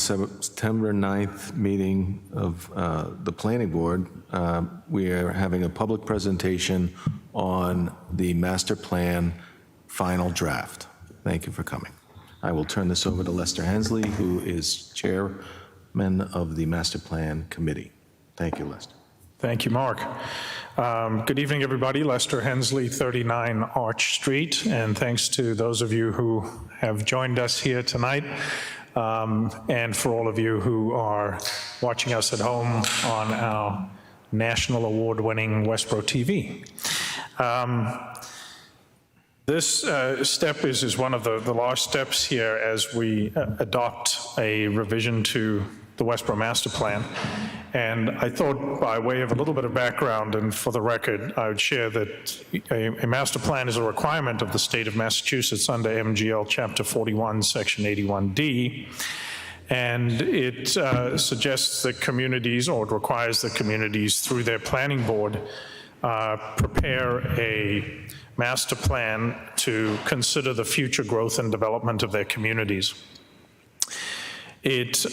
September 9th meeting of the Planning Board, we are having a public presentation on the master plan final draft. Thank you for coming. I will turn this over to Lester Hensley, who is chairman of the master plan committee. Thank you, Lester. Thank you, Mark. Good evening, everybody. Lester Hensley, 39 Arch Street, and thanks to those of you who have joined us here tonight, and for all of you who are watching us at home on our national award-winning Westboro TV. This step is one of the last steps here as we adopt a revision to the Westboro Master Plan. And I thought, by way of a little bit of background and for the record, I would share that a master plan is a requirement of the state of Massachusetts under MGL Chapter 41, Section 81D. And it suggests that communities, or it requires that communities through their planning board, prepare a master plan to consider the future growth and development of their communities. It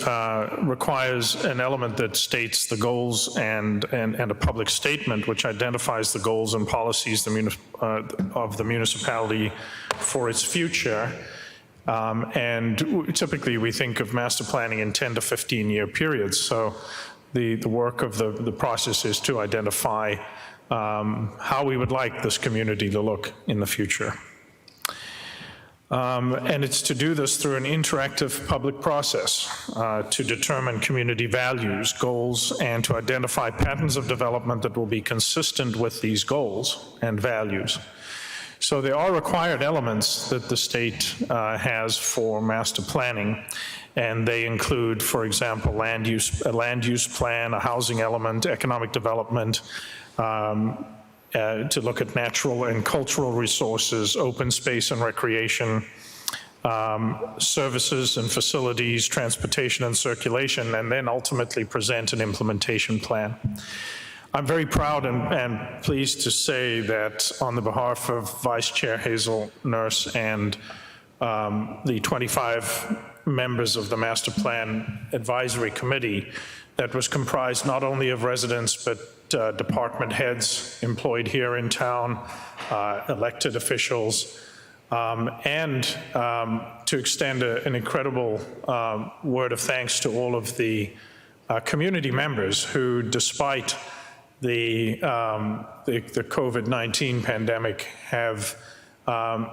requires an element that states the goals and a public statement which identifies the goals and policies of the municipality for its future. And typically we think of master planning in 10 to 15-year periods. So the work of the process is to identify how we would like this community to look in the future. And it's to do this through an interactive public process to determine community values, goals, and to identify patterns of development that will be consistent with these goals and values. So there are required elements that the state has for master planning, and they include, for example, a land use plan, a housing element, economic development, to look at natural and cultural resources, open space and recreation, services and facilities, transportation and circulation, and then ultimately present an implementation plan. I'm very proud and pleased to say that on the behalf of Vice Chair Hazel Nurse and the 25 members of the Master Plan Advisory Committee, that was comprised not only of residents but department heads employed here in town, elected officials, and to extend an incredible word of thanks to all of the community members who, despite the COVID-19 pandemic, have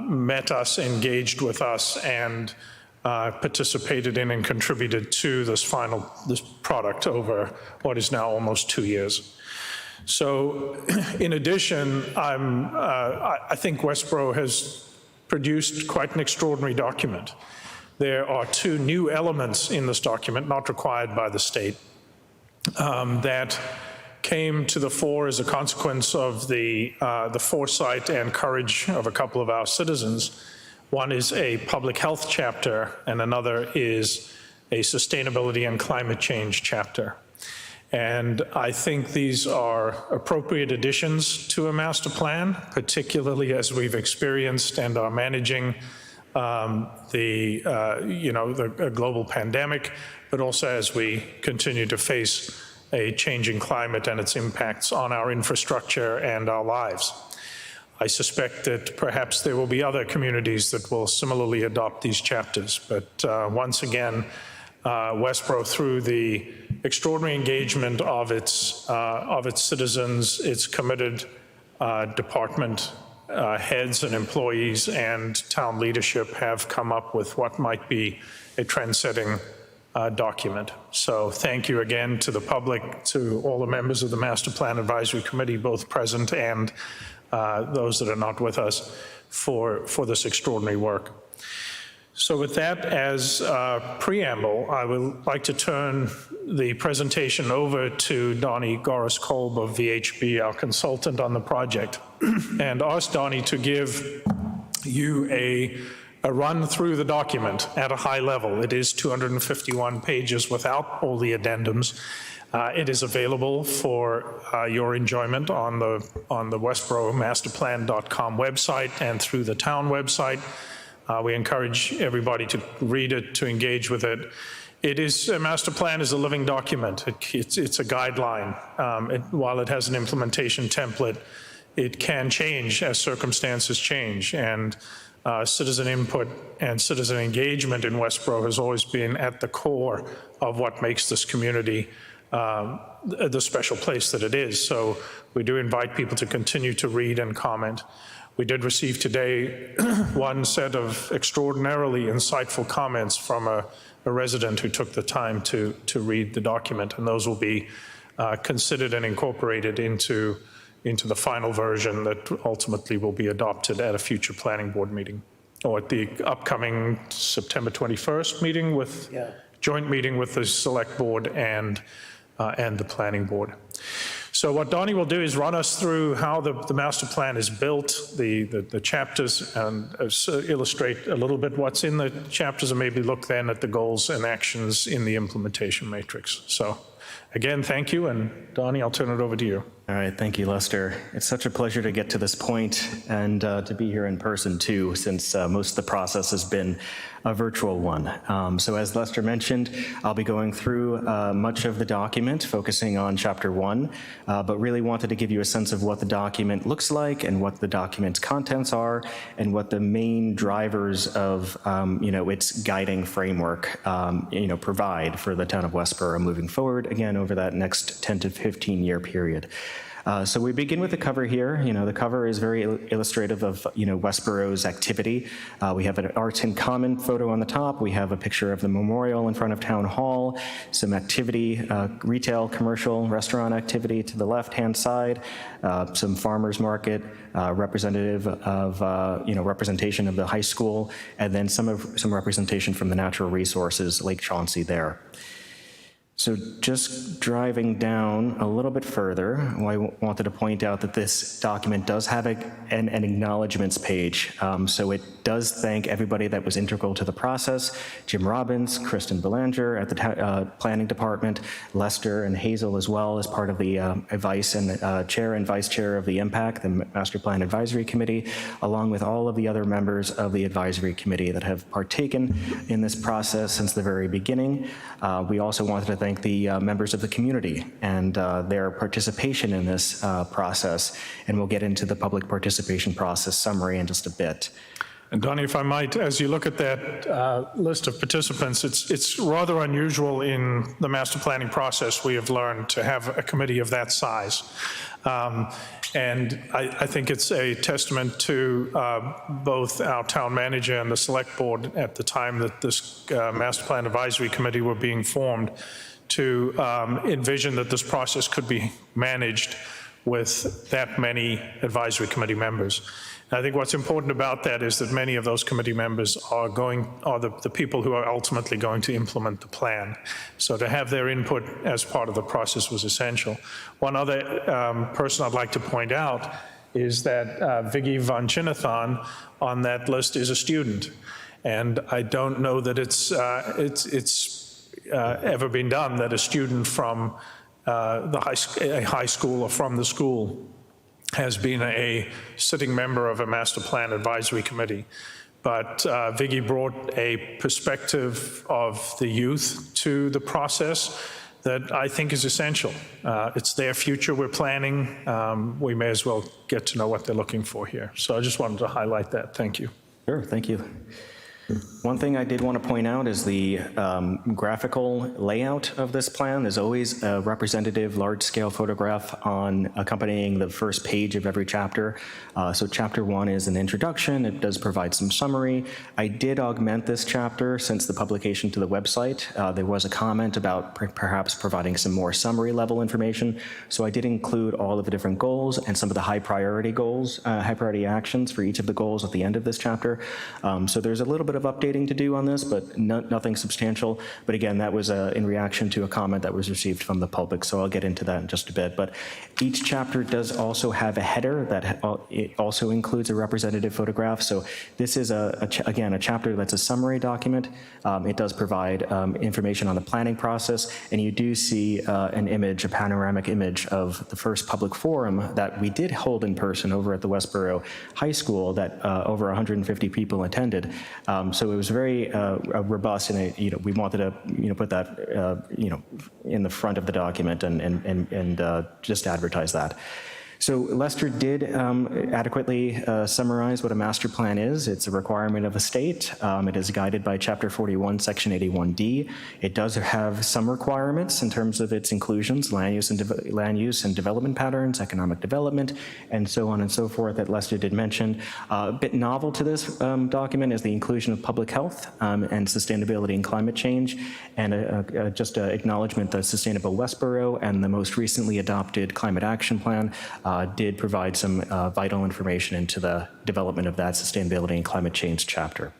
met us, engaged with us, and participated in and contributed to this product over what is now almost 2 years. So, in addition, I think Westboro has produced quite an extraordinary document. There are 2 new elements in this document, not required by the state, that came to the fore as a consequence of the foresight and courage of a couple of our citizens. One is a public health chapter, and another is a sustainability and climate change chapter. And I think these are appropriate additions to a master plan, particularly as we've experienced and are managing the global pandemic, but also as we continue to face a changing climate and its impacts on our infrastructure and our lives. I suspect that perhaps there will be other communities that will similarly adopt these chapters, but once again, Westboro, through the extraordinary engagement of its citizens, its committed department heads and employees and town leadership, have come up with what might be a trend-setting document. So thank you again to the public, to all the members of the Master Plan Advisory Committee, both present and those that are not with us, for this extraordinary work. So with that as preamble, I would like to turn the presentation over to Donnie Goris-Kolb of VHB, our consultant on the project, and ask Donnie to give you a run through the document at a high level. It is 251 pages without all the addendums. It is available for your enjoyment on the westboromasterplan.com website and through the town website. We encourage everybody to read it, to engage with it. It is, a master plan is a living document. It's a guideline. While it has an implementation template, it can change as circumstances change. And citizen input and citizen engagement in Westboro has always been at the core of what makes this community the special place that it is. So we do invite people to continue to read and comment. We did receive today one set of extraordinarily insightful comments from a resident who took the time to read the document, and those will be considered and incorporated into the final version that ultimately will be adopted at a future planning board meeting, or at the upcoming September 21st meeting with, joint meeting with the select board and the planning board. So what Donnie will do is run us through how the master plan is built, the chapters, and illustrate a little bit what's in the chapters, and maybe look then at the goals and actions in the implementation matrix. So again, thank you, and Donnie, I'll turn it over to you. All right, thank you, Lester. It's such a pleasure to get to this point and to be here in person too, since most of the process has been a virtual one. So as Lester mentioned, I'll be going through much of the document, focusing on Chapter 1, but really wanted to give you a sense of what the document looks like and what the document's contents are and what the main drivers of its guiding framework provide for the town of Westboro moving forward, again, over that next 10 to 15 year period. So we begin with the cover here. The cover is very illustrative of, Westboro's activity. We have an Arts in Common photo on the top. We have a picture of the memorial in front of Town Hall, some activity, retail, commercial, restaurant activity to the left-hand side, some farmers market, representative of, representation of the high school, and then some representation from the natural resources, Lake Chauncey there. So just driving down a little bit further, I wanted to point out that this document does have an acknowledgements page. So it does thank everybody that was integral to the process: Jim Robbins, Kristen Belanger at the planning department, Lester and Hazel as well as part of the chair and vice chair of the MPAC, the Master Plan Advisory Committee, along with all of the other members of the advisory committee that have partaken in this process since the very beginning. We also wanted to thank the members of the community and their participation in this process, and we'll get into the public participation process summary in just a bit. And Donnie, if I might, as you look at that list of participants, it's rather unusual in the master planning process, we have learned, to have a committee of that size. And I think it's a testament to both our town manager and the select board at the time that this master plan advisory committee were being formed to envision that this process could be managed with that many advisory committee members. And I think what's important about that is that many of those committee members are the people who are ultimately going to implement the plan. So to have their input as part of the process was essential. One other person I'd like to point out is that Viggy Van Chinathan on that list is a student. And I don't know that it's ever been done that a student from a high school or from the school has been a sitting member of a master plan advisory committee. But Viggy brought a perspective of the youth to the process that I think is essential. It's their future we're planning. We may as well get to know what they're looking for here. So I just wanted to highlight that. Thank you. Sure, thank you. One thing I did want to point out is the graphical layout of this plan. There's always a representative large-scale photograph on accompanying the first page of every chapter. So Chapter 1 is an introduction. It does provide some summary. I did augment this chapter since the publication to the website. There was a comment about perhaps providing some more summary level information. So I did include all of the different goals and some of the high priority goals, high priority actions for each of the goals at the end of this chapter. So there's a little bit of updating to do on this, but nothing substantial. But again, that was in reaction to a comment that was received from the public, so I'll get into that in just a bit. But each chapter does also have a header that it also includes a representative photograph. So this is, again, a chapter that's a summary document. It does provide information on the planning process, and you do see an image, a panoramic image of the first public forum that we did hold in person over at the Westboro High School that over 150 people attended. So it was very robust, and we wanted to put that in the front of the document and just advertise that. So Lester did adequately summarize what a master plan is. It's a requirement of a state. It is guided by Chapter 41, Section 81D. It does have some requirements in terms of its inclusions, land use and development patterns, economic development, and so on and so forth that Lester did mention. A bit novel to this document is the inclusion of public health and sustainability and climate change, and just an acknowledgement that Sustainable Westboro and the most recently adopted Climate Action Plan did provide some vital information into the development of that sustainability and climate change chapter.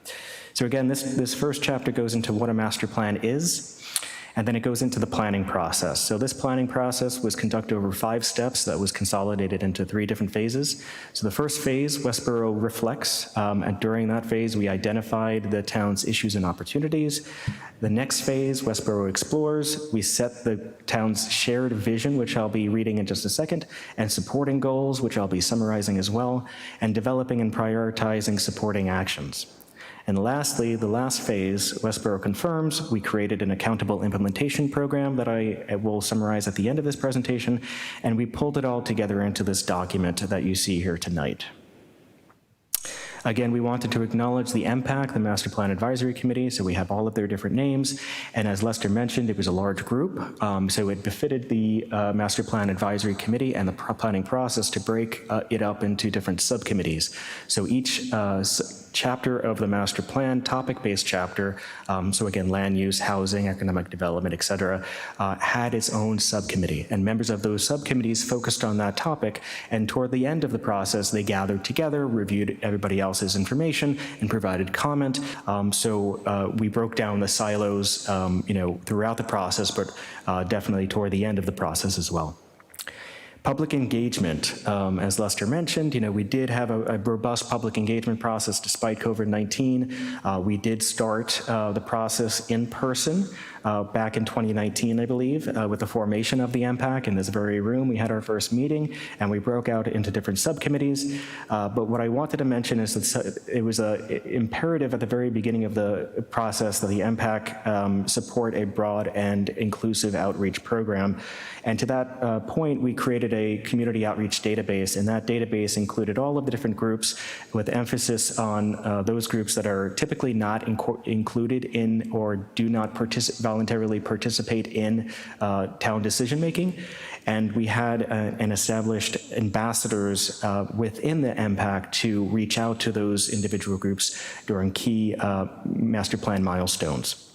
So again, this first chapter goes into what a master plan is, and then it goes into the planning process. So this planning process was conducted over 5 steps that was consolidated into 3 different phases. So the first phase, Westboro reflects, and during that phase, we identified the town's issues and opportunities. The next phase, Westboro explores, we set the town's shared vision, which I'll be reading in just a second, and supporting goals, which I'll be summarizing as well, and developing and prioritizing supporting actions. And lastly, the last phase, Westboro confirms, we created an accountable implementation program that I will summarize at the end of this presentation, and we pulled it all together into this document that you see here tonight. Again, we wanted to acknowledge the MPAC, the Master Plan Advisory Committee, so we have all of their different names. And as Lester mentioned, it was a large group, so it befitted the Master Plan Advisory Committee and the planning process to break it up into different subcommittees. So each chapter of the master plan, topic-based chapter, so again, land use, housing, economic development, et cetera, had its own subcommittee. And members of those subcommittees focused on that topic, and toward the end of the process, they gathered together, reviewed everybody else's information, and provided comment. So we broke down the silos, throughout the process, but definitely toward the end of the process as well. Public engagement, as Lester mentioned, we did have a robust public engagement process despite COVID-19. We did start the process in person back in 2019, I believe, with the formation of the MPAC. In this very room, we had our first meeting, and we broke out into different subcommittees. But what I wanted to mention is that it was imperative at the very beginning of the process that the MPAC support a broad and inclusive outreach program. And to that point, we created a community outreach database, and that database included all of the different groups with emphasis on those groups that are typically not included in or do not voluntarily participate in town decision-making. And we had an established ambassadors within the MPAC to reach out to those individual groups during key master plan milestones.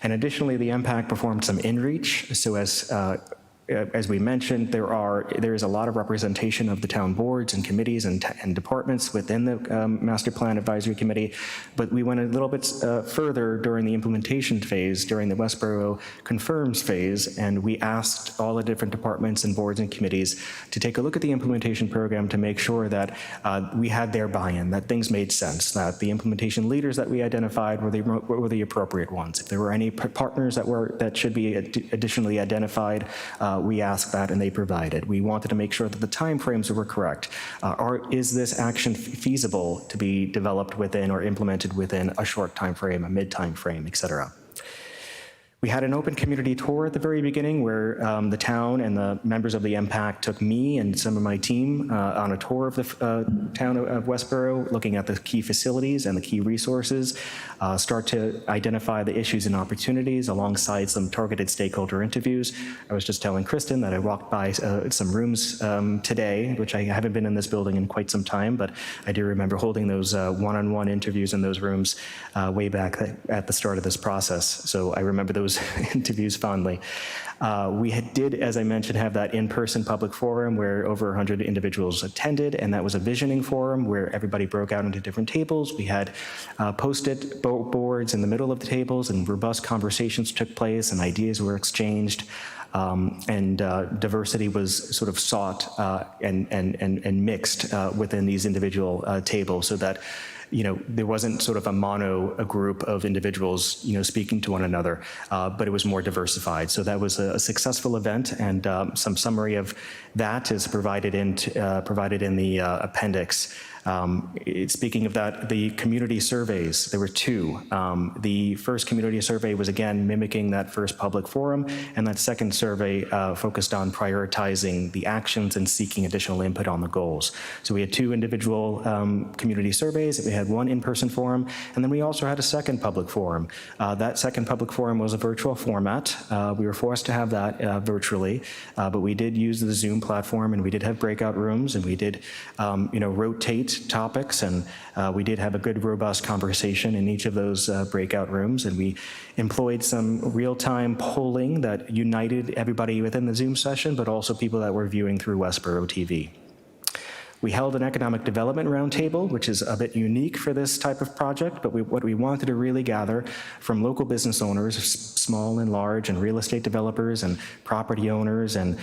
And additionally, the MPAC performed some in-reach. So as we mentioned, there is a lot of representation of the town boards and committees and departments within the Master Plan Advisory Committee, but we went a little bit further during the implementation phase, during the Westboro confirms phase, and we asked all the different departments and boards and committees to take a look at the implementation program to make sure that we had their buy-in, that things made sense, that the implementation leaders that we identified were the appropriate ones. If there were any partners that should be additionally identified, we asked that and they provided. We wanted to make sure that the timeframes were correct. Is this action feasible to be developed within or implemented within a short time frame, a mid time frame, et cetera? We had an open community tour at the very beginning where the town and the members of the MPAC took me and some of my team on a tour of the town of Westboro, looking at the key facilities and the key resources, start to identify the issues and opportunities alongside some targeted stakeholder interviews. I was just telling Kristen that I walked by some rooms today, which I haven't been in this building in quite some time, but I do remember holding those one-on-one interviews in those rooms way back at the start of this process. So I remember those interviews fondly. We did, as I mentioned, have that in-person public forum where over 100 individuals attended, and that was a visioning forum where everybody broke out into different tables. We had post-it boards in the middle of the tables, and robust conversations took place, and ideas were exchanged. And diversity was sort of sought and mixed within these individual tables, so that there wasn't sort of a group of individuals, speaking to one another, but it was more diversified. So that was a successful event, and some summary of that is provided in the appendix Speaking of that, the community surveys, there were two. The first community survey was again mimicking that first public forum, and that second survey focused on prioritizing the actions and seeking additional input on the goals. So we had two individual community surveys, we had one in-person forum, and then we also had a second public forum. That second public forum was a virtual format. We were forced to have that virtually, but we did use the Zoom platform, and we did have breakout rooms, and we did rotate topics, and we did have a good, robust conversation in each of those breakout rooms, and we employed some real-time polling that united everybody within the Zoom session, but also people that were viewing through Westboro TV. We held an economic development roundtable, which is a bit unique for this type of project, but what we wanted to really gather from local business owners, small and large, and real estate developers and property owners, and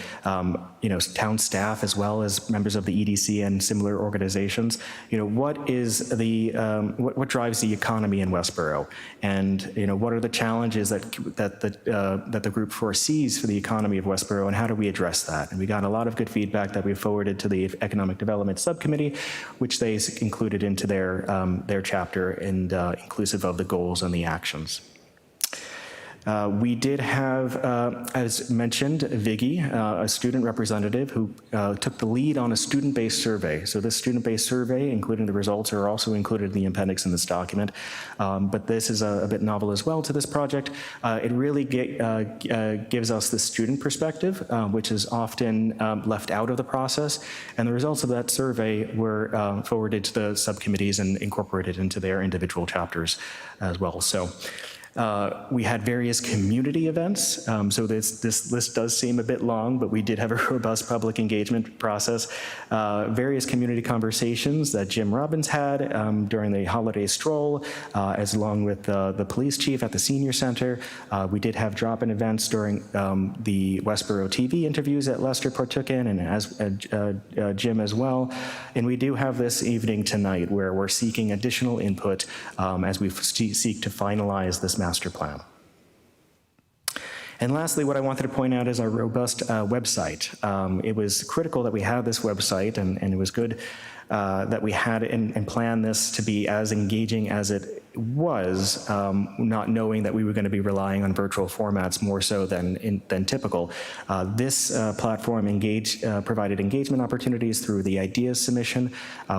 town staff, as well as members of the EDC and similar organizations. What is the what drives the economy in Westboro, and what are the challenges that the group foresees for the economy of Westboro, and how do we address that? And we got a lot of good feedback that we forwarded to the Economic Development Subcommittee, which they included into their chapter, and inclusive of the goals and the actions. We did have, as mentioned, Viggy, a student representative who took the lead on a student-based survey. So this student-based survey, including the results, are also included in the appendix in this document. But this is a bit novel as well to this project. It really gives us the student perspective, which is often left out of the process. And the results of that survey were forwarded to the subcommittees and incorporated into their individual chapters as well. So we had various community events, so this list does seem a bit long, but we did have a robust public engagement process. Various community conversations that Jim Robbins had during the holiday stroll, as along with the police chief at the senior center. We did have drop-in events during the Westboro TV interviews that Lester partook in, and as Jim as well. And we do have this evening tonight where we're seeking additional input as we seek to finalize this master plan. And lastly, what I wanted to point out is our robust website. It was critical that we had this website, and it was good that we had and planned this to be as engaging as it was, not knowing that we were going to be relying on virtual formats more so than typical. This platform provided engagement opportunities through the ideas submission.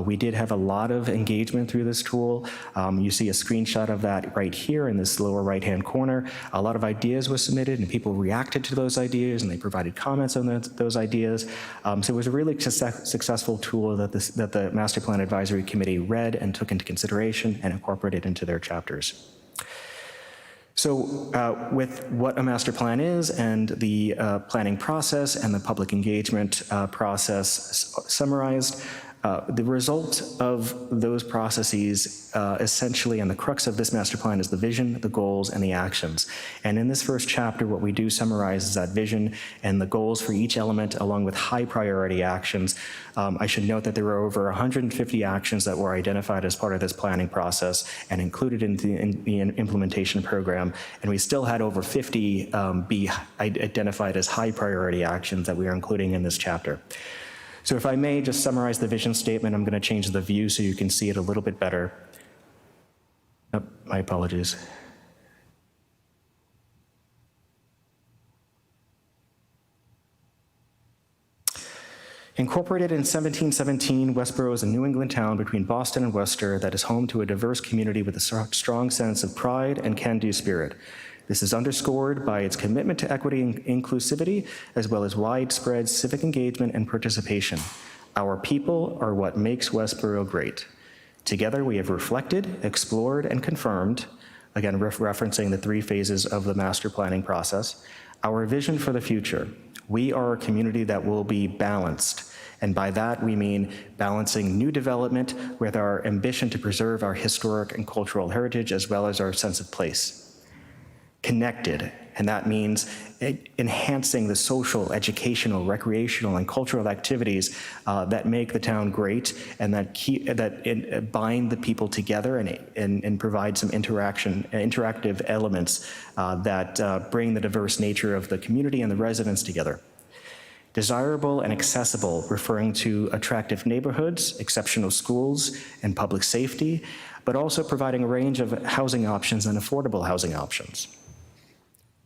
We did have a lot of engagement through this tool. You see a screenshot of that right here in this lower right-hand corner. A lot of ideas were submitted, and people reacted to those ideas, and they provided comments on those ideas. So it was a really successful tool that the Master Plan Advisory Committee read and took into consideration and incorporated into their chapters. So with what a master plan is, and the planning process and the public engagement process summarized, the result of those processes essentially, and the crux of this master plan, is the vision, the goals, and the actions. And in this first chapter, what we do summarize is that vision and the goals for each element, along with high priority actions. I should note that there were over 150 actions that were identified as part of this planning process and included in the implementation program, and we still had over 50 be identified as high priority actions that we are including in this chapter. So if I may just summarize the vision statement, I'm going to change the view so you can see it a little bit better. Oh, my apologies. Incorporated in 1717, Westboro is a New England town between Boston and Worcester that is home to a diverse community with a strong sense of pride and can-do spirit. This is underscored by its commitment to equity and inclusivity, as well as widespread civic engagement and participation. Our people are what makes Westboro great. Together, we have reflected, explored, and confirmed, again, referencing the 3 phases of the master planning process, our vision for the future. We are a community that will be balanced. And by that, we mean balancing new development with our ambition to preserve our historic and cultural heritage, as well as our sense of place. Connected, and that means enhancing the social, educational, recreational, and cultural activities that make the town great, and that bind the people together and provide some interactive elements that bring the diverse nature of the community and the residents together. Desirable and accessible, referring to attractive neighborhoods, exceptional schools, and public safety, but also providing a range of housing options and affordable housing options.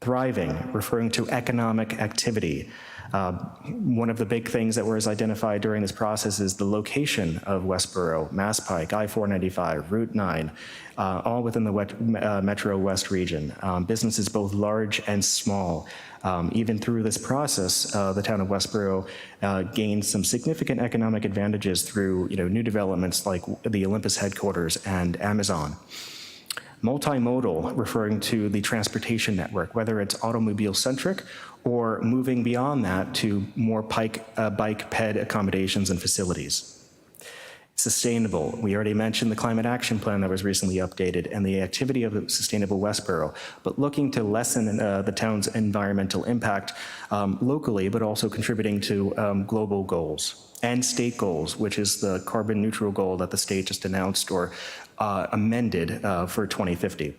Thriving, referring to economic activity. One of the big things that was identified during this process is the location of Westboro, Mass Pike, I-495, Route 9, all within the Metro West region. Businesses both large and small. Even through this process, the town of Westboro gained some significant economic advantages through new developments like the Olympus headquarters and Amazon. Multimodal, referring to the transportation network, whether it's automobile-centric or moving beyond that to more bike-ped accommodations and facilities. Sustainable, we already mentioned the climate action plan that was recently updated and the activity of the Sustainable Westboro, but looking to lessen the town's environmental impact locally, but also contributing to global goals and state goals, which is the carbon neutral goal that the state just announced or amended for 2050.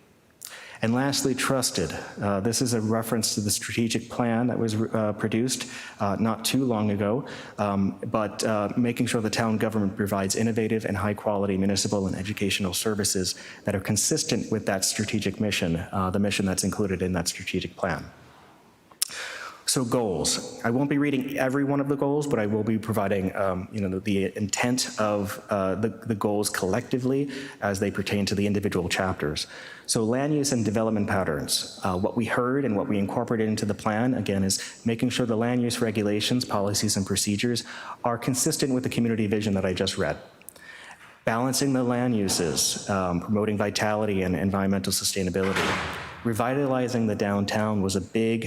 And lastly, trusted. This is a reference to the strategic plan that was produced not too long ago, but making sure the town government provides innovative and high quality municipal and educational services that are consistent with that strategic mission, the mission that's included in that strategic plan. So goals. I won't be reading every one of the goals, but I will be providing the intent of the goals collectively as they pertain to the individual chapters. So land use and development patterns. What we heard and what we incorporated into the plan, again, is making sure the land use regulations, policies, and procedures are consistent with the community vision that I just read. Balancing the land uses, promoting vitality and environmental sustainability. Revitalizing the downtown was a big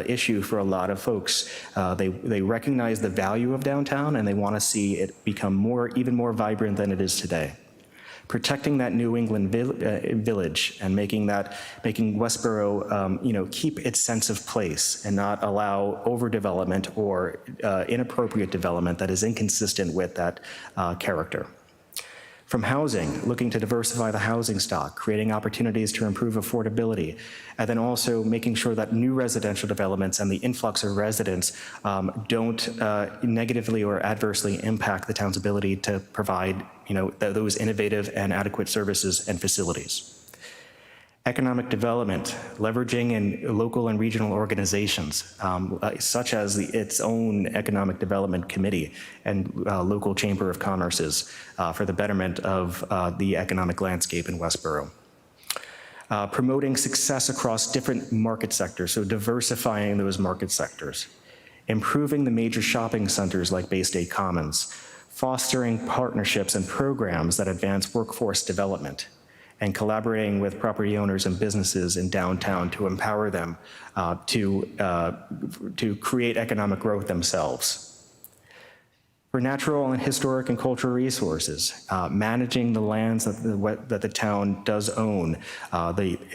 issue for a lot of folks. They recognize the value of downtown and they want to see it become even more vibrant than it is today. Protecting that New England village and making Westboro, keep its sense of place and not allow overdevelopment or inappropriate development that is inconsistent with that character. From housing, looking to diversify the housing stock, creating opportunities to improve affordability, and then also making sure that new residential developments and the influx of residents don't negatively or adversely impact the town's ability to provide those innovative and adequate services and facilities. Economic development, leveraging in local and regional organizations, such as its own Economic Development Committee and local Chamber of Commerce's for the betterment of the economic landscape in Westboro. Promoting success across different market sectors, so diversifying those market sectors. Improving the major shopping centers like Bay State Commons. Fostering partnerships and programs that advance workforce development. And collaborating with property owners and businesses in downtown to empower them to create economic growth themselves. For natural and historic and cultural resources, managing the lands that the town does own,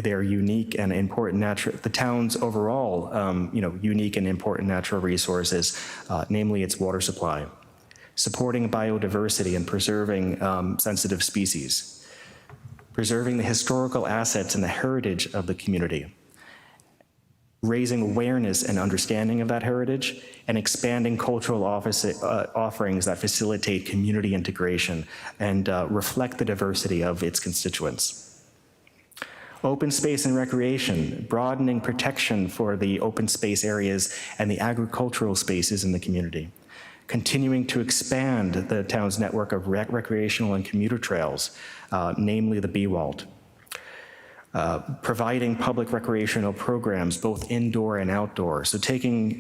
their unique and important the town's overall, unique and important natural resources, namely its water supply. Supporting biodiversity and preserving sensitive species. Preserving the historical assets and the heritage of the community, raising awareness and understanding of that heritage, and expanding cultural offerings that facilitate community integration and reflect the diversity of its constituents. Open space and recreation, broadening protection for the open space areas and the agricultural spaces in the community. Continuing to expand the town's network of recreational and commuter trails, namely the BWALT. Providing public recreational programs, both indoor and outdoor. So taking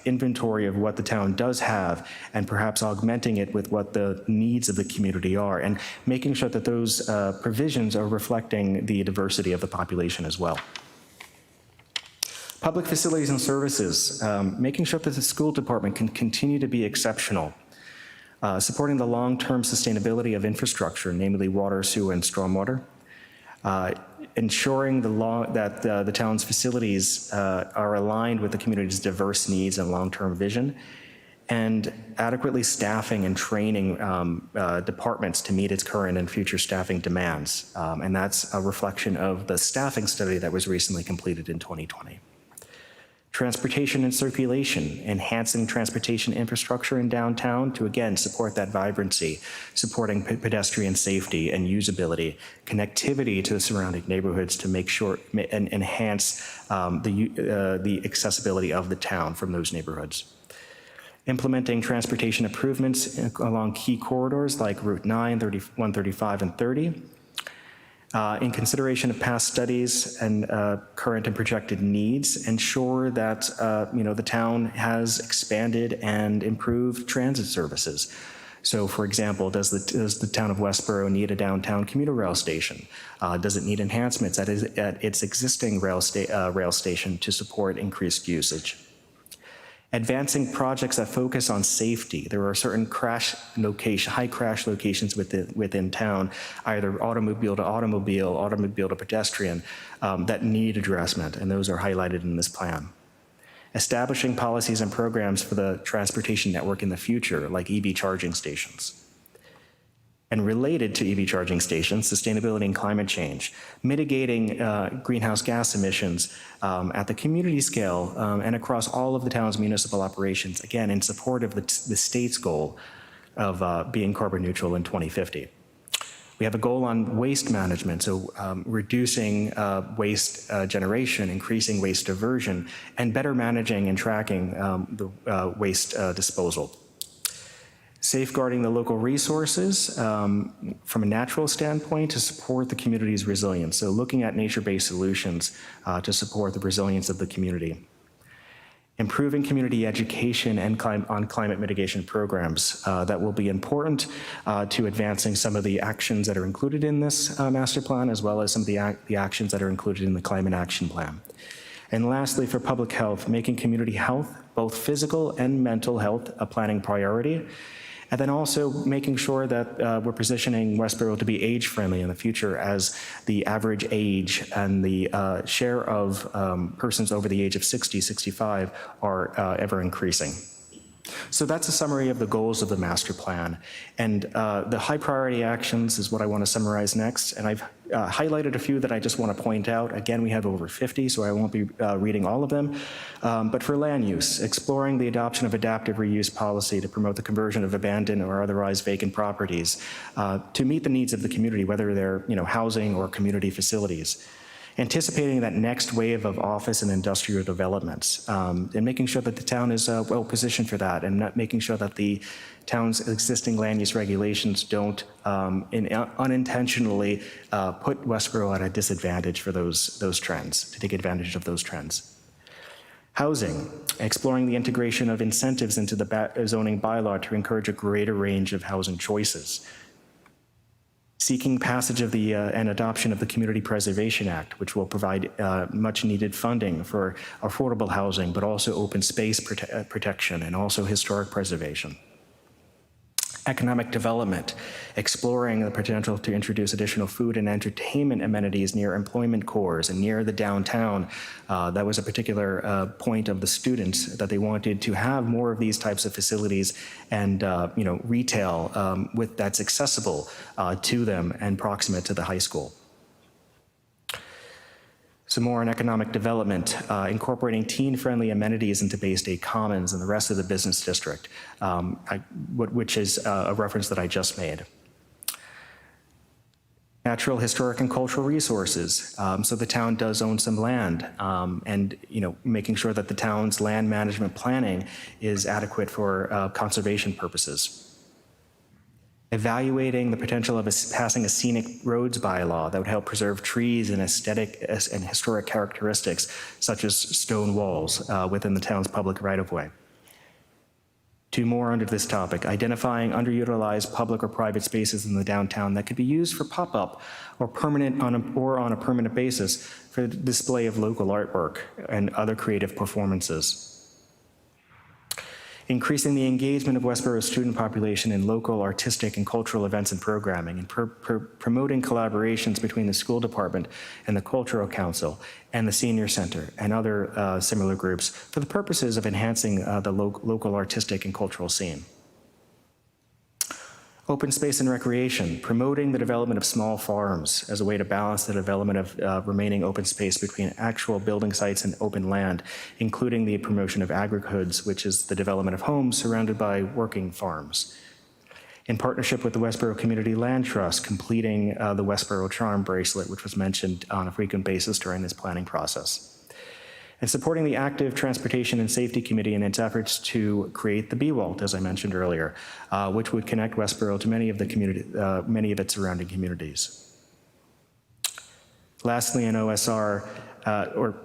inventory of what the town does have and perhaps augmenting it with what the needs of the community are and making sure that those provisions are reflecting the diversity of the population as well. Public facilities and services, making sure that the school department can continue to be exceptional. Supporting the long-term sustainability of infrastructure, namely water, sewer, and stormwater. Ensuring that the town's facilities are aligned with the community's diverse needs and long-term vision. And adequately staffing and training departments to meet its current and future staffing demands. And that's a reflection of the staffing study that was recently completed in 2020. Transportation and circulation, enhancing transportation infrastructure in downtown to, again, support that vibrancy, supporting pedestrian safety and usability, connectivity to the surrounding neighborhoods to make sure and enhance the accessibility of the town from those neighborhoods. Implementing transportation improvements along key corridors like Route 9, 135, and 30. In consideration of past studies and current and projected needs, ensure that the town has expanded and improved transit services. So, for example, does the town of Westboro need a downtown commuter rail station? Does it need enhancements at its existing rail station to support increased usage? Advancing projects that focus on safety. There are certain high crash locations within town, either automobile to pedestrian, that need addressment, and those are highlighted in this plan. Establishing policies and programs for the transportation network in the future, like EV charging stations. And related to EV charging stations, sustainability and climate change, mitigating greenhouse gas emissions at the community scale and across all of the town's municipal operations, again, in support of the state's goal of being carbon neutral in 2050. We have a goal on waste management, so reducing waste generation, increasing waste diversion, and better managing and tracking the waste disposal. Safeguarding the local resources from a natural standpoint to support the community's resilience. So looking at nature-based solutions to support the resilience of the community. Improving community education and on climate mitigation programs that will be important to advancing some of the actions that are included in this master plan, as well as some of the actions that are included in the climate action plan. And lastly, for public health, making community health, both physical and mental health, a planning priority. And then also making sure that we're positioning Westboro to be age-friendly in the future, as the average age and the share of persons over the age of 60, 65 are ever increasing. So that's a summary of the goals of the master plan. And the high priority actions is what I want to summarize next. And I've highlighted a few that I just want to point out. Again, we have over 50, so I won't be reading all of them. But for land use, exploring the adoption of adaptive reuse policy to promote the conversion of abandoned or otherwise vacant properties to meet the needs of the community, whether they're housing or community facilities. Anticipating that next wave of office and industrial developments, and making sure that the town is well positioned for that, and not making sure that the town's existing land use regulations don't unintentionally put Westboro at a disadvantage for those trends, to take advantage of those trends. Housing, exploring the integration of incentives into the zoning bylaw to encourage a greater range of housing choices. Seeking passage of the and adoption of the Community Preservation Act, which will provide much needed funding for affordable housing, but also open space protection and also historic preservation. Economic development, exploring the potential to introduce additional food and entertainment amenities near employment cores and near the downtown. That was a particular point of the students, that they wanted to have more of these types of facilities and retail that's accessible to them and proximate to the high school. Some more on economic development, incorporating teen-friendly amenities into Bay State Commons and the rest of the business district, which is a reference that I just made. Natural, historic, and cultural resources. So the town does own some land, and making sure that the town's land management planning is adequate for conservation purposes. Evaluating the potential of passing a scenic roads bylaw that would help preserve trees and aesthetic and historic characteristics, such as stone walls within the town's public right-of-way. Two more under this topic: identifying underutilized public or private spaces in the downtown that could be used for pop-up or on a permanent basis for the display of local artwork and other creative performances. Increasing the engagement of Westboro's student population in local artistic and cultural events and programming, and promoting collaborations between the school department and the Cultural Council and the Senior Center and other similar groups for the purposes of enhancing the local artistic and cultural scene. Open space and recreation, promoting the development of small farms as a way to balance the development of remaining open space between actual building sites and open land, including the promotion of agri-hoods, which is the development of homes surrounded by working farms. In partnership with the Westboro Community Land Trust, completing the Westboro Charm Bracelet, which was mentioned on a frequent basis during this planning process. And supporting the Active Transportation and Safety Committee in its efforts to create the B-Walt, as I mentioned earlier, which would connect Westboro to many of its surrounding communities. Lastly, in OSR, or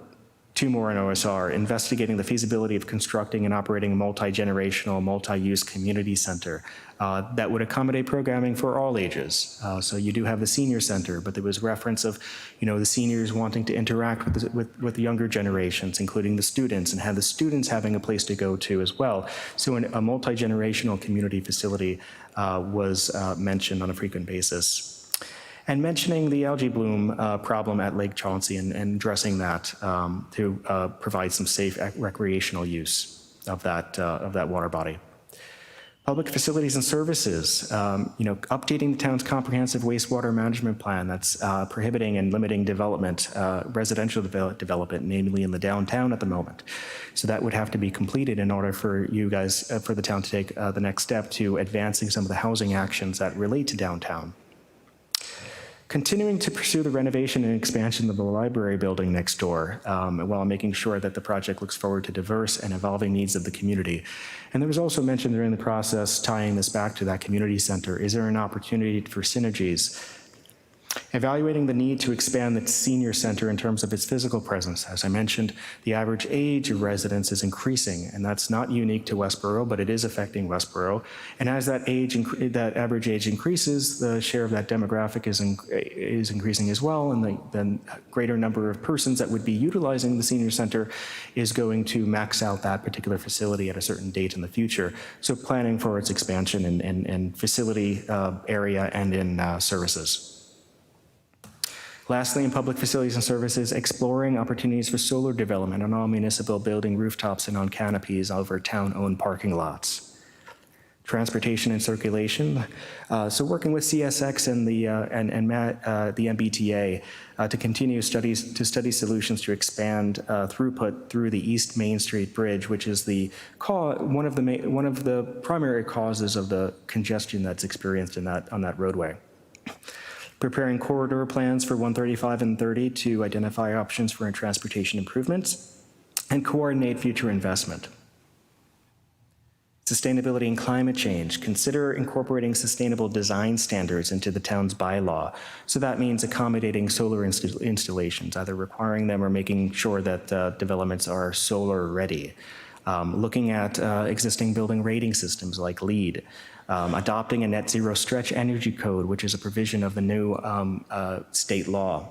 two more in OSR, investigating the feasibility of constructing and operating a multi-generational, multi-use community center that would accommodate programming for all ages. So you do have the senior center, but there was reference of, the seniors wanting to interact with the younger generations, including the students, and have the students having a place to go to as well. So a multi-generational community facility was mentioned on a frequent basis. And mentioning the algae bloom problem at Lake Chauncey and addressing that to provide some safe recreational use of that water body. Public facilities and services, updating the town's comprehensive wastewater management plan that's prohibiting and limiting development, residential development, namely in the downtown at the moment. So that would have to be completed in order for you guys, for the town to take the next step to advancing some of the housing actions that relate to downtown. Continuing to pursue the renovation and expansion of the library building next door, while making sure that the project looks forward to diverse and evolving needs of the community. And there was also mentioned during the process, tying this back to that community center, is there an opportunity for synergies? Evaluating the need to expand the senior center in terms of its physical presence. As I mentioned, the average age of residents is increasing, and that's not unique to Westboro, but it is affecting Westboro. And as that average age increases, the share of that demographic is increasing as well, and the greater number of persons that would be utilizing the senior center is going to max out that particular facility at a certain date in the future. So planning for its expansion in facility area and in services. Lastly, in public facilities and services, exploring opportunities for solar development on all municipal building rooftops and on canopies over town-owned parking lots. Transportation and circulation, so working with CSX and the MBTA to continue to study solutions to expand throughput through the East Main Street Bridge, which is one of the primary causes of the congestion that's experienced on that roadway. Preparing corridor plans for 135 and 30 to identify options for transportation improvements and coordinate future investment. Sustainability and climate change. Consider incorporating sustainable design standards into the town's bylaw. So that means accommodating solar installations, either requiring them or making sure that developments are solar ready. Looking at existing building rating systems like LEED. Adopting a net zero stretch energy code, which is a provision of the new state law.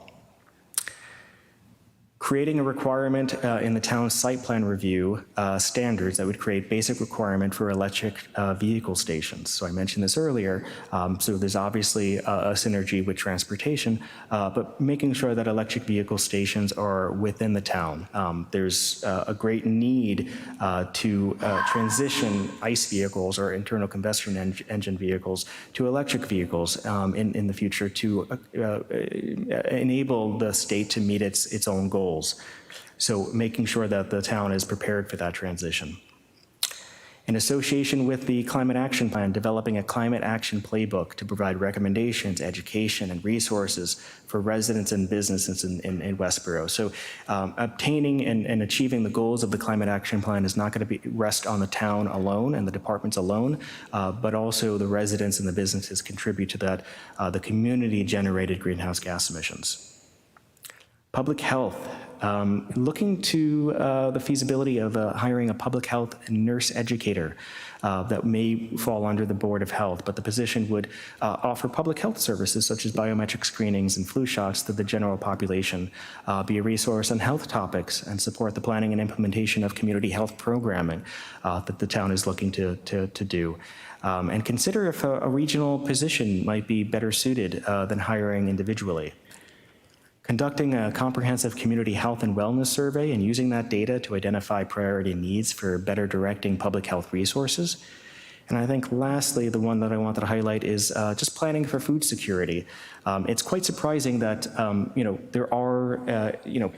Creating a requirement in the town's site plan review standards that would create basic requirement for electric vehicle stations. So I mentioned this earlier, so there's obviously a synergy with transportation, but making sure that electric vehicle stations are within the town. There's a great need to transition ICE vehicles or internal combustion engine vehicles to electric vehicles in the future to enable the state to meet its own goals. So making sure that the town is prepared for that transition. In association with the Climate Action Plan, developing a climate action playbook to provide recommendations, education, and resources for residents and businesses in Westboro. So obtaining and achieving the goals of the Climate Action Plan is not going to rest on the town alone and the departments alone, but also the residents and the businesses contribute to that, the community-generated greenhouse gas emissions. Public health, looking to the feasibility of hiring a public health nurse educator that may fall under the Board of Health, but the position would offer public health services such as biometric screenings and flu shots to the general population, be a resource on health topics, and support the planning and implementation of community health programming that the town is looking to do. And consider if a regional position might be better suited than hiring individually. Conducting a comprehensive community health and wellness survey and using that data to identify priority needs for better directing public health resources, And I think lastly, the one that I wanted to highlight is just planning for food security. It's quite surprising that, there are,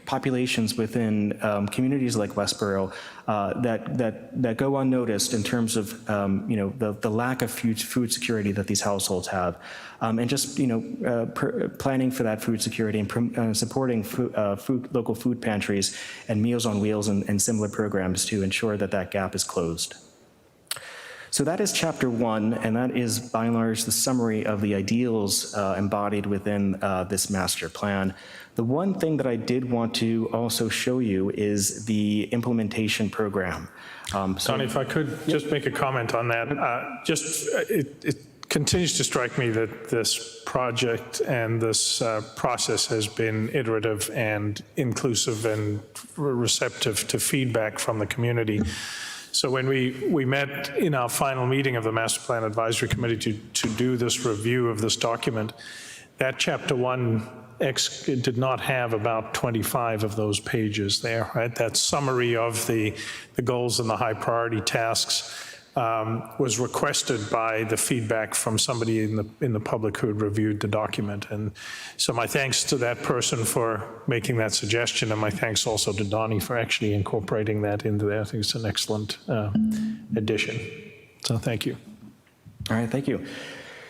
populations within communities like Westboro that go unnoticed in terms of, the lack of food security that these households have. And just, planning for that food security and supporting local food pantries and Meals on Wheels and similar programs to ensure that that gap is closed. So that is chapter 1, and that is by and large the summary of the ideals embodied within this master plan. The one thing that I did want to also show you is the implementation program. Donnie, if I could just make a comment on that. It continues to strike me that this project and this process has been iterative and inclusive and receptive to feedback from the community. So when we met in our final meeting of the Master Plan Advisory Committee to do this review of this document, that chapter 1 did not have about 25 of those pages there, right? That summary of the goals and the high priority tasks was requested by the feedback from somebody in the public who had reviewed the document. And so my thanks to that person for making that suggestion, and my thanks also to Donnie for actually incorporating that into there. I think it's an excellent addition. So thank you. All right, thank you.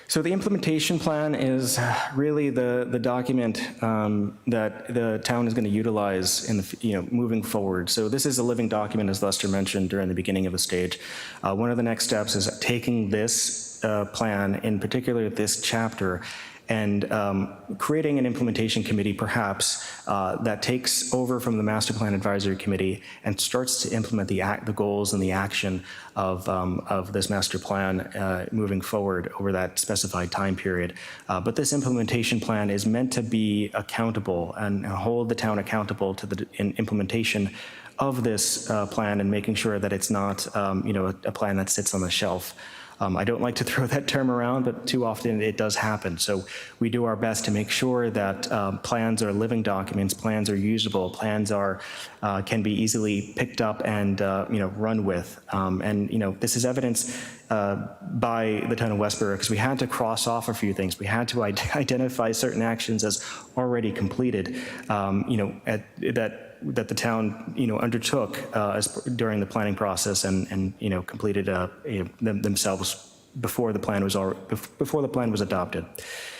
So the implementation plan is really the document that the town is going to utilize in the moving forward. So this is a living document, as Lester mentioned during the beginning of the stage. One of the next steps is taking this plan, in particular this chapter, and creating an implementation committee, perhaps, that takes over from the Master Plan Advisory Committee and starts to implement the goals and the action of this master plan moving forward over that specified time period. But this implementation plan is meant to be accountable and hold the town accountable to the implementation of this plan, and making sure that it's not a plan that sits on the shelf. I don't like to throw that term around, but too often it does happen. So we do our best to make sure that plans are living documents, plans are usable, plans can be easily picked up and run with. This is evidenced by the town of Westboro, because we had to cross off a few things. We had to identify certain actions as already completed. That the town, undertook during the planning process and completed themselves before the plan was adopted.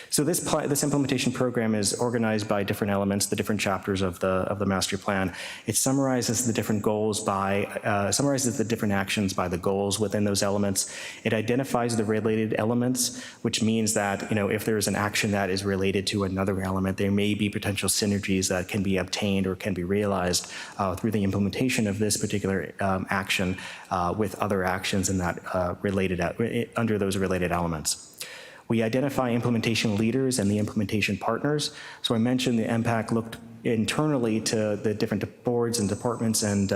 So this implementation program is organized by different elements, the different chapters of the master plan. It summarizes the different goals summarizes the different actions by the goals within those elements. It identifies the related elements, which means that if there is an action that is related to another element, there may be potential synergies that can be obtained or can be realized through the implementation of this particular action with other actions in that under those related elements. We identify implementation leaders and the implementation partners. So I mentioned the MPAC looked internally to the different boards and departments and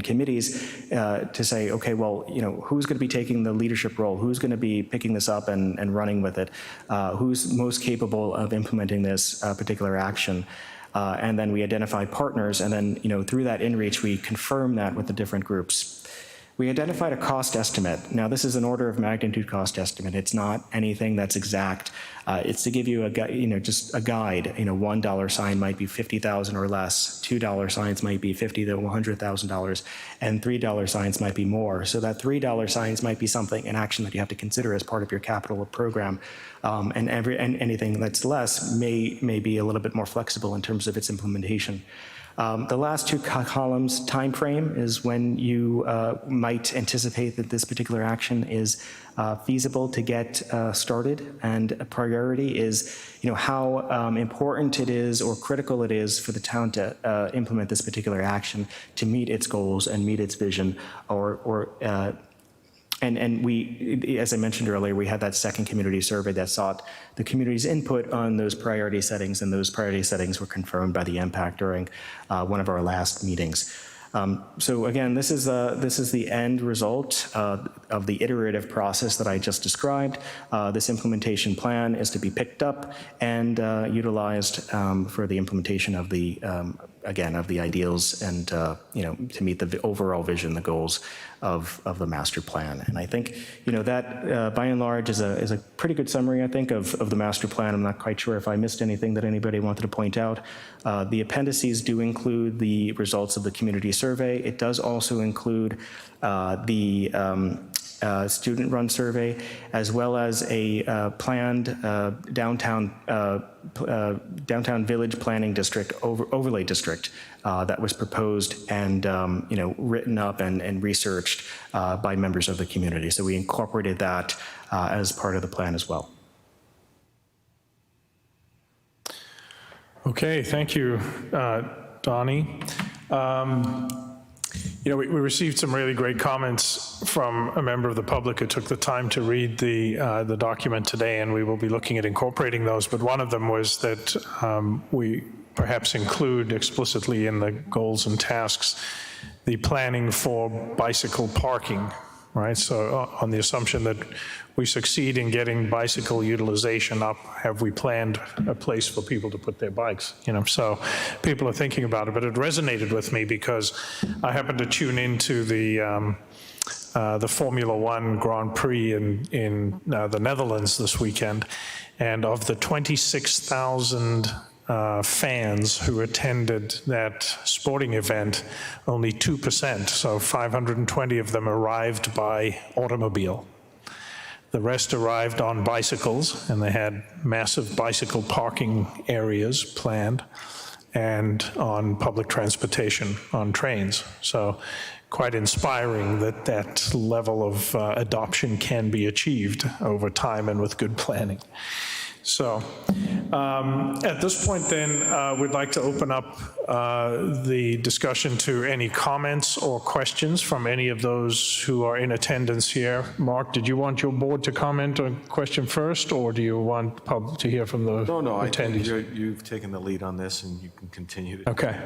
committees to say, okay, well, who's going to be taking the leadership role? Who's going to be picking this up and running with it? Who's most capable of implementing this particular action? And then we identify partners, and then through that inReach, we confirm that with the different groups. We identified a cost estimate. Now, this is an order of magnitude cost estimate. It's not anything that's exact. It's to give you just a guide. $1 sign might be $50,000 or less. $2 signs might be $50,000 to $100,000, and $3 signs might be more. So that $3 signs might be an action that you have to consider as part of your capital program. And anything that's less may be a little bit more flexible in terms of its implementation. The last two columns, time frame, is when you might anticipate that this particular action is feasible to get started, and a priority is how important it is or critical it is for the town to implement this particular action to meet its goals and meet its vision, and we, as I mentioned earlier, we had that second community survey that sought the community's input on those priority settings, and those priority settings were confirmed by the MPAC during one of our last meetings. So again, this is the end result of the iterative process that I just described. This implementation plan is to be picked up and utilized for the implementation of the again, of the ideals and, to meet the overall vision, the goals of the master plan. And I think, that by and large is a pretty good summary, I think, of the master plan. I'm not quite sure if I missed anything that anybody wanted to point out. The appendices do include the results of the community survey. It does also include the student-run survey, as well as a planned downtown village planning district overlay district that was proposed and written up and researched by members of the community. So we incorporated that as part of the plan as well. Okay, thank you, Donnie. We received some really great comments from a member of the public who took the time to read the document today, and we will be looking at incorporating those. But one of them was that we perhaps include explicitly in the goals and tasks the planning for bicycle parking, right? So on the assumption that we succeed in getting bicycle utilization up, have we planned a place for people to put their bikes? So people are thinking about it, but it resonated with me because I happened to tune into the Formula One Grand Prix in the Netherlands this weekend, and of the 26,000 fans who attended that sporting event, only 2%, so 520 of them arrived by automobile. The rest arrived on bicycles, and they had massive bicycle parking areas planned, and on public transportation, on trains. So quite inspiring that that level of adoption can be achieved over time and with good planning. So at this point then, we'd like to open up the discussion to any comments or questions from any of those who are in attendance here. Mark, did you want your board to comment on a question first, or do you want to hear from the attendees? I think you've taken the lead on this, and you can continue to. Okay.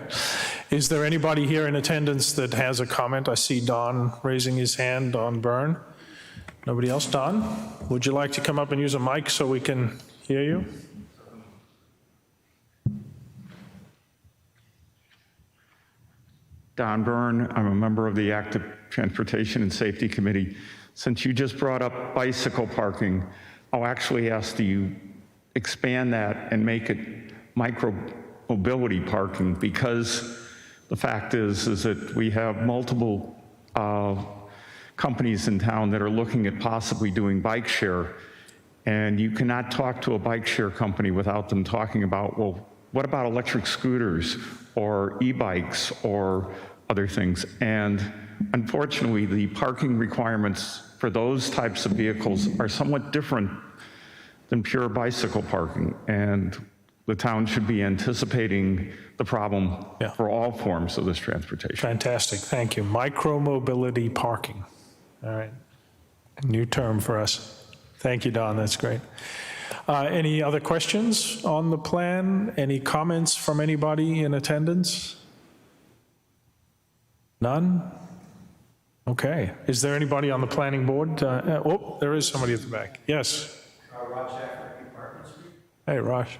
Is there anybody here in attendance that has a comment? I see Don raising his hand, Don Byrne. Nobody else? Don, would you like to come up and use a mic so we can hear you? Don Byrne, I'm a member of the Active Transportation and Safety Committee. Since you just brought up bicycle parking, I'll actually ask that you expand that and make it micro-mobility parking, because the fact is that we have multiple companies in town that are looking at possibly doing bike share. And you cannot talk to a bike share company without them talking about, well, what about electric scooters or e-bikes or other things? And unfortunately, the parking requirements for those types of vehicles are somewhat different than pure bicycle parking. And the town should be anticipating the problem for all forms of this transportation. Fantastic, thank you. Micro-mobility parking. All right, a new term for us. Thank you, Don, that's great. Any other questions on the plan? Any comments from anybody in attendance? None? Okay. Is there anybody on the planning board? Oh, there is somebody at the back. Yes? Raj Shackler, Apartment Street. Hey, Raj.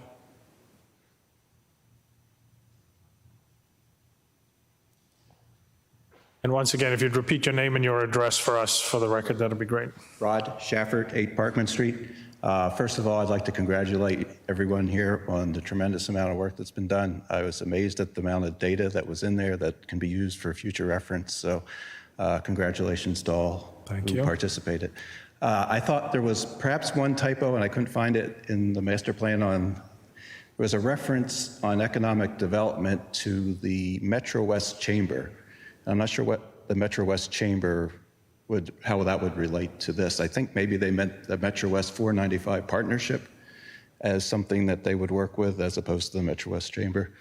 And once again, if you'd repeat your name and your address for us for the record, that'd be great. Rod Shafford, 8 Parkman Street. First of all, I'd like to congratulate everyone here on the tremendous amount of work that's been done. I was amazed at the amount of data that was in there that can be used for future reference. So congratulations to all who participated. I thought there was perhaps one typo, and I couldn't find it in the master plan. There was a reference on economic development to the Metro West Chamber. I'm not sure what the Metro West Chamber how that would relate to this. I think maybe they meant the Metro West 495 partnership as something that they would work with as opposed to the Metro West Chamber.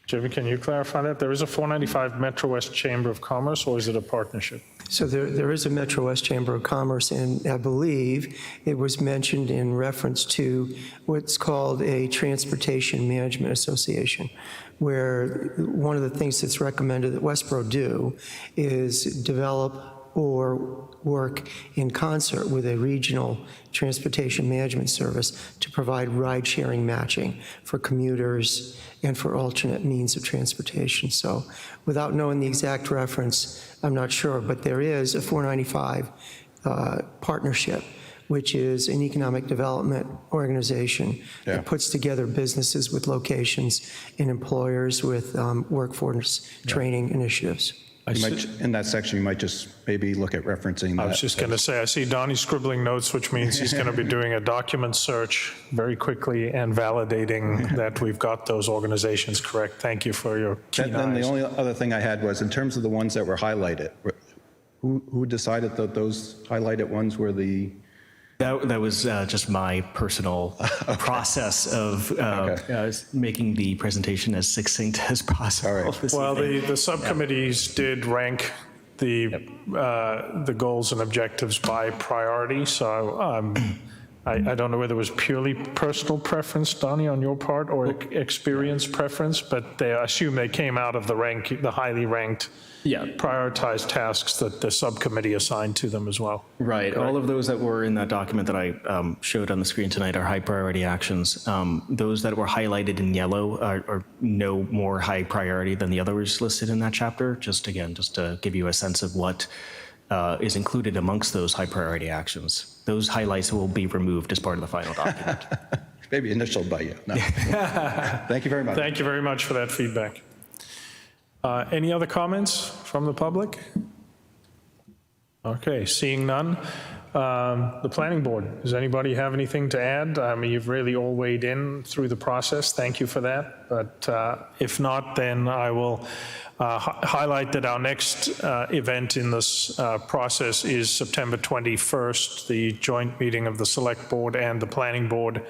Jimmy, can you clarify that? There is a 495 Metro West Chamber of Commerce, or is it a partnership? So there is a Metro West Chamber of Commerce, and I believe it was mentioned in reference to what's called a Transportation Management Association, where one of the things that's recommended that Westboro do is develop or work in concert with a regional transportation management service to provide ride-sharing matching for commuters and for alternate means of transportation. So without knowing the exact reference, I'm not sure, but there is a 495 partnership, which is an economic development organization that puts together businesses with locations and employers with workforce training initiatives. In that section, you might just maybe look at referencing that. I was just going to say, I see Donnie scribbling notes, which means he's going to be doing a document search very quickly and validating that we've got those organizations correct. Thank you for your keen Then the eyes. only other thing I had was, in terms of the ones that were highlighted, who decided that those highlighted ones were the... That was just my personal process of making the presentation as succinct as possible. Well, the subcommittees did rank the goals and objectives by priority, so I don't know whether it was purely personal preference, Donnie, on your part, or experience preference, but I assume they came out of the highly ranked prioritized tasks that the subcommittee assigned to them as well. Right. All of those that were in that document that I showed on the screen tonight are high priority actions. Those that were highlighted in yellow are no more high priority than the others listed in that chapter. Just to give you a sense of what is included amongst those high priority actions. Those highlights will be removed as part of the final document. Maybe initialed by you. No. Thank you very much. Thank you very much for that feedback. Any other comments from the public? Okay, seeing none. The planning board, does anybody have anything to add? I mean, you've really all weighed in through the process. Thank you for that. But if not, then I will highlight that our next event in this process is September 21st, the joint meeting of the Select Board and the Planning Board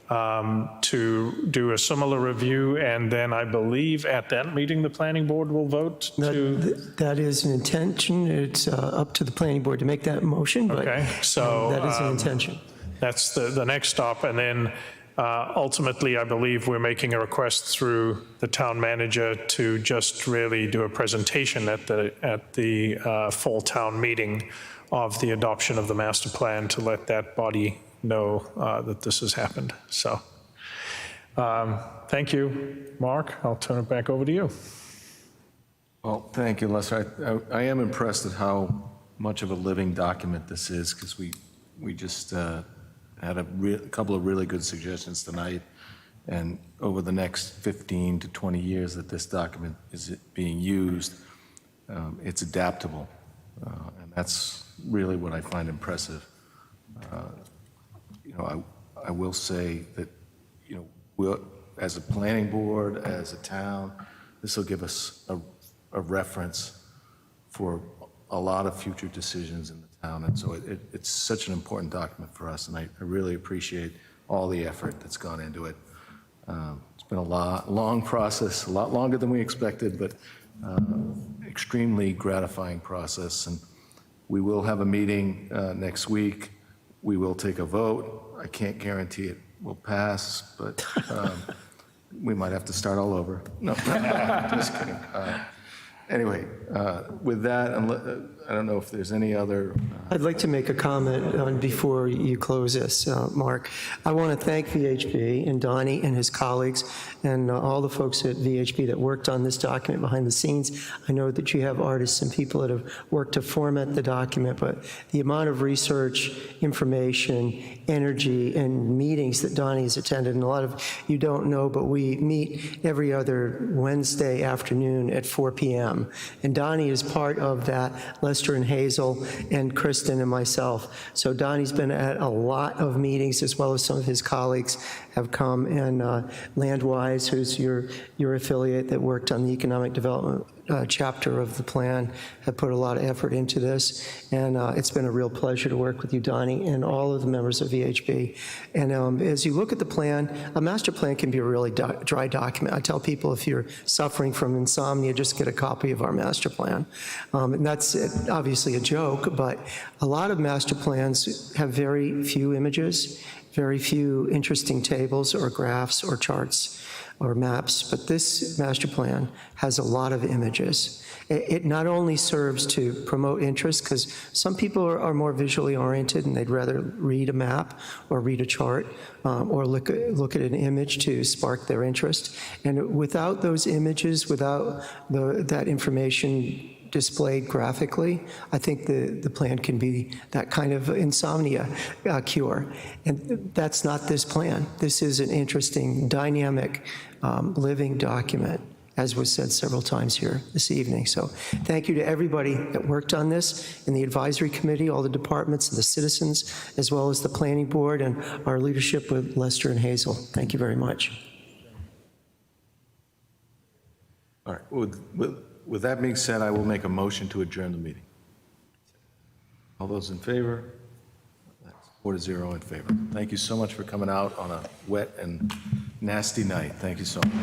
to do a similar review, and then I believe at that meeting the Planning Board will vote to... That is an intention. It's up to the planning board to make that motion, but Okay, so that is an intention. that's the next stop, and then ultimately I believe we're making a request through the town manager to just really do a presentation at the fall town meeting of the adoption of the master plan to let that body know that this has happened. So thank you, Mark. I'll turn it back over to you. Well, thank you, Lester. I am impressed at how much of a living document this is, because we just had a couple of really good suggestions tonight, and over the next 15 to 20 years that this document is being used, it's adaptable, and that's really what I find impressive. I will say that, we'll, as a planning board, as a town, this will give us a reference for a lot of future decisions in the town. And so it's such an important document for us, and I really appreciate all the effort that's gone into it. It's been a long process, a lot longer than we expected, but extremely gratifying process. And we will have a meeting next week. We will take a vote. I can't guarantee it will pass, but we might have to start all over. No, just kidding. Anyway, with that, I don't know if there's any other... I'd like to make a comment before you close this, Mark. I want to thank VHB and Donnie and his colleagues and all the folks at VHB that worked on this document behind the scenes. I know that you have artists and people that have worked to format the document, but the amount of research, information, energy, and meetings that Donnie has attended, and a lot of you don't know, but we meet every other Wednesday afternoon at 4 p.m. And Donnie is part of that, Lester and Hazel and Kristen and myself. So Donnie's been at a lot of meetings, as well as some of his colleagues have come, and Landwise, who's your affiliate that worked on the economic development chapter of the plan, have put a lot of effort into this, and it's been a real pleasure to work with you, Donnie, and all of the members of VHB. And as you look at the plan, a master plan can be a really dry document. I tell people, if you're suffering from insomnia, just get a copy of our master plan. And that's obviously a joke, but a lot of master plans have very few images, very few interesting tables or graphs or charts. or maps, but this master plan has a lot of images. It not only serves to promote interest, because some people are more visually oriented and they'd rather read a map or read a chart or look at an image to spark their interest. And without those images, without that information displayed graphically, I think the plan can be that kind of insomnia cure. And that's not this plan. This is an interesting, dynamic, living document, as was said several times here this evening. So thank you to everybody that worked on this, in the advisory committee, all the departments, and the citizens, as well as the planning board and our leadership with Lester and Hazel. Thank you very much. All right, with that being said, I will make a motion to adjourn the meeting. All those in favor? That's 4-0 in favor. Thank you so much for coming out on a wet and nasty night. Thank you so much.